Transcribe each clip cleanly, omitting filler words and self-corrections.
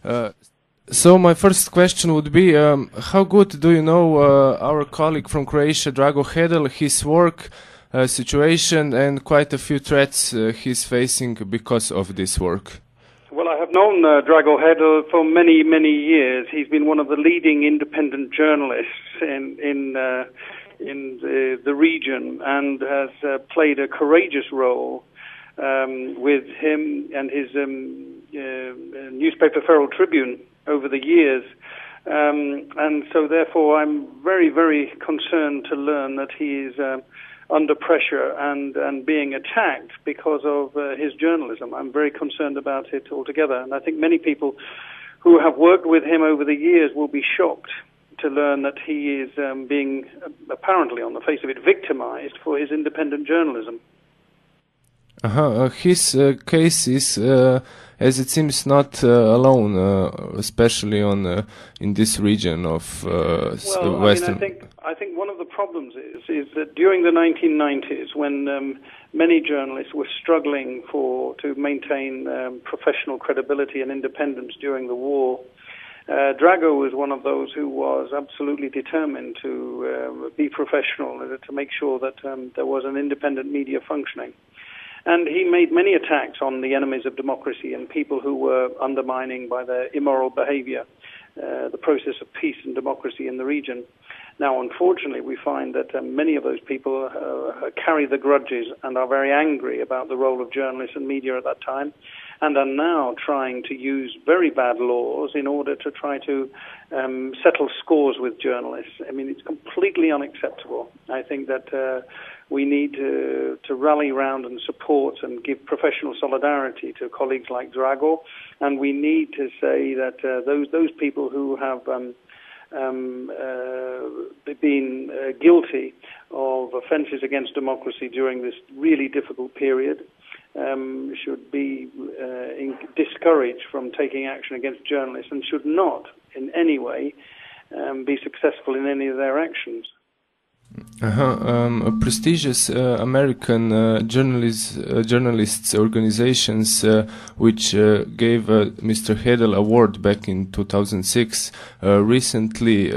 Uh, so my first question would be, how good do you know our colleague from Croatia, Drago Hedel, his work situation, and quite a few threats he's facing because of this work? Well, I have known Drago Hedel for many, many years. He's been one of the leading independent journalists in the region, and has played a courageous role with him and his newspaper Feral Tribune over the years. And so therefore I'm very, very concerned to learn that he is under pressure and being attacked because of his journalism. I'm very concerned about it altogether. And I think many people who have worked with him over the years will be shocked to learn that he is being, apparently on the face of it, victimized for his independent journalism. His case is, as it seems, not alone, especially in this region of Western. I think one of the problems is that during the 1990s, when many journalists were struggling to maintain professional credibility and independence during the war, Drago was one of those who was absolutely determined to be professional, to make sure that there was an independent media functioning. And he made many attacks on the enemies of democracy and people who were undermining by their immoral behavior the process of peace and democracy in the region. Now, unfortunately, we find that many of those people carry the grudges and are very angry about the role of journalists and media at that time, and are now trying to use very bad laws in order to try to settle scores with journalists. I mean, it's completely unacceptable. I think that we need to rally round and support and give professional solidarity to colleagues like Drago, and we need to say that those people who have been guilty of offences against democracy during this really difficult period should be discouraged from taking action against journalists and should not in any way be successful in any of their actions. Prestigious American journalists organizations which gave Mr. Hayden Award back in 2006 recently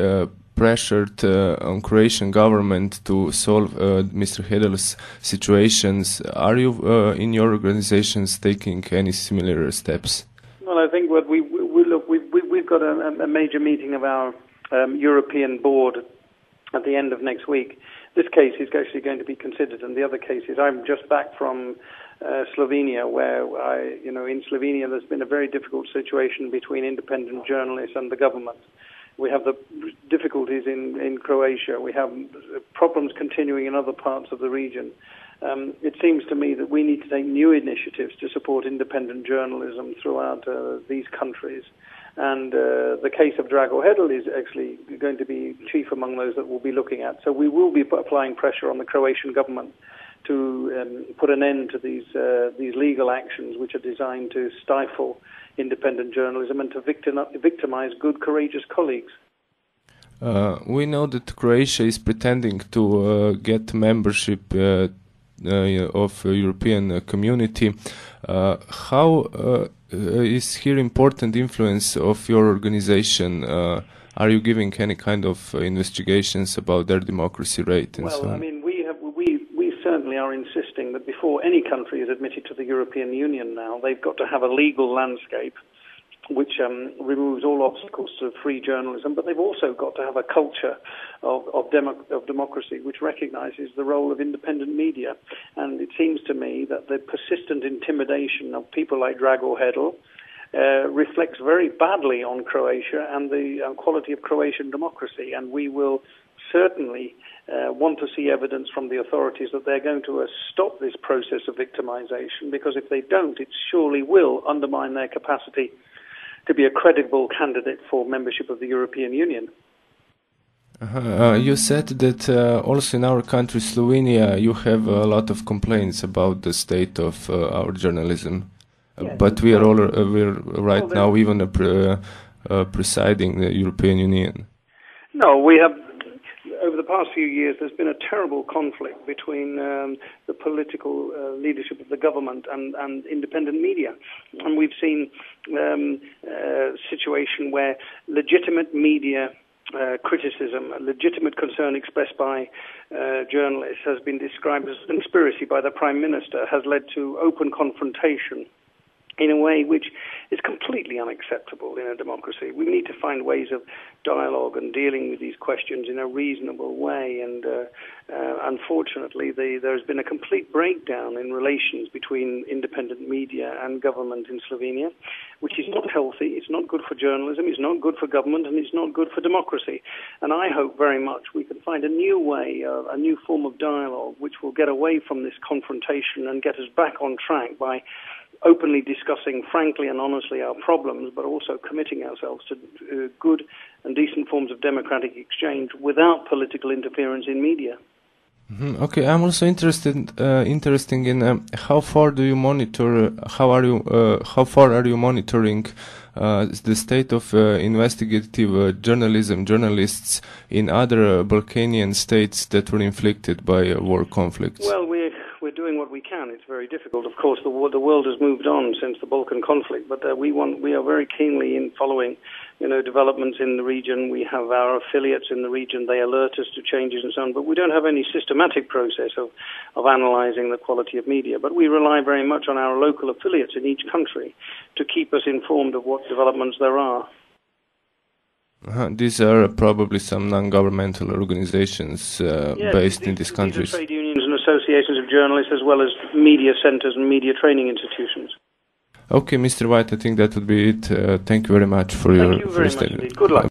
pressured on Croatian government to solve Mr. Hayden's situations. Are you in your organizations taking any similar steps? Well, I think what we've got a major meeting of our European board at the end of next week. This case is actually going to be considered, and the other cases. I'm just back from Slovenia, where in Slovenia there's been a very difficult situation between independent journalists and the government. We have the difficulties in Croatia. We have problems continuing in other parts of the region. It seems to me that we need to take new initiatives to support independent journalism throughout these countries. And the case of Drago Hedel is actually going to be chief among those that we'll be looking at. So we will be applying pressure on the Croatian government to put an end to these legal actions which are designed to stifle independent journalism and to victimize good, courageous colleagues. We know that Croatia is pretending to get membership of European community. How is here important influence of your organization? Are you giving any kind of investigations about their democracy rate and so on? Well, I mean, we certainly are insisting that before any country is admitted to the European Union now, they've got to have a legal landscape which removes all obstacles to free journalism, but they've also got to have a culture of democracy which recognizes the role of independent media. And it seems to me that the persistent intimidation of people like Drago Hedel reflects very badly on Croatia and the quality of Croatian democracy. And we will certainly want to see evidence from the authorities that they're going to stop this process of victimization, because if they don't, it surely will undermine their capacity to be a credible candidate for membership of the European Union. You said that also in our country, Slovenia, you have a lot of complaints about the state of our journalism. Yes. But we're right now even presiding the European Union. No, we have. Over the past few years, there's been a terrible conflict between the political leadership of the government and independent media. And we've seen situation where legitimate media criticism, a legitimate concern expressed by journalists has been described as a conspiracy by the Prime Minister, has led to open confrontation in a way which is completely unacceptable in a democracy. We need to find ways of dialogue and dealing with these questions in a reasonable way, and unfortunately there has been a complete breakdown in relations between independent media and government in Slovenia, which is not healthy, it's not good for journalism, it's not good for government, and it's not good for democracy. And I hope very much we can find a new way, a new form of dialogue, which will get away from this confrontation and get us back on track by openly discussing frankly and honestly our problems, but also committing ourselves to good and decent forms of democratic exchange without political interference in media. Mm-hmm. Okay, I'm also interested in how far do you monitor? How far are you monitoring the state of investigative journalists in other Balkanian states that were inflicted by war conflicts? Well, we're doing what we can. It's very difficult. Of course, the world has moved on since the Balkan conflict, but we are very keenly in following, developments in the region. We have our affiliates in the region. They alert us to changes and so on, but we don't have any systematic process of analyzing the quality of media. But we rely very much on our local affiliates in each country to keep us informed of what developments there are. These are probably some non-governmental organizations based in these countries. These are trade unions and associations of journalists, as well as media centers and media training institutions. Okay, Mr. White, I think that would be it. Thank you very much for your statement. Good luck.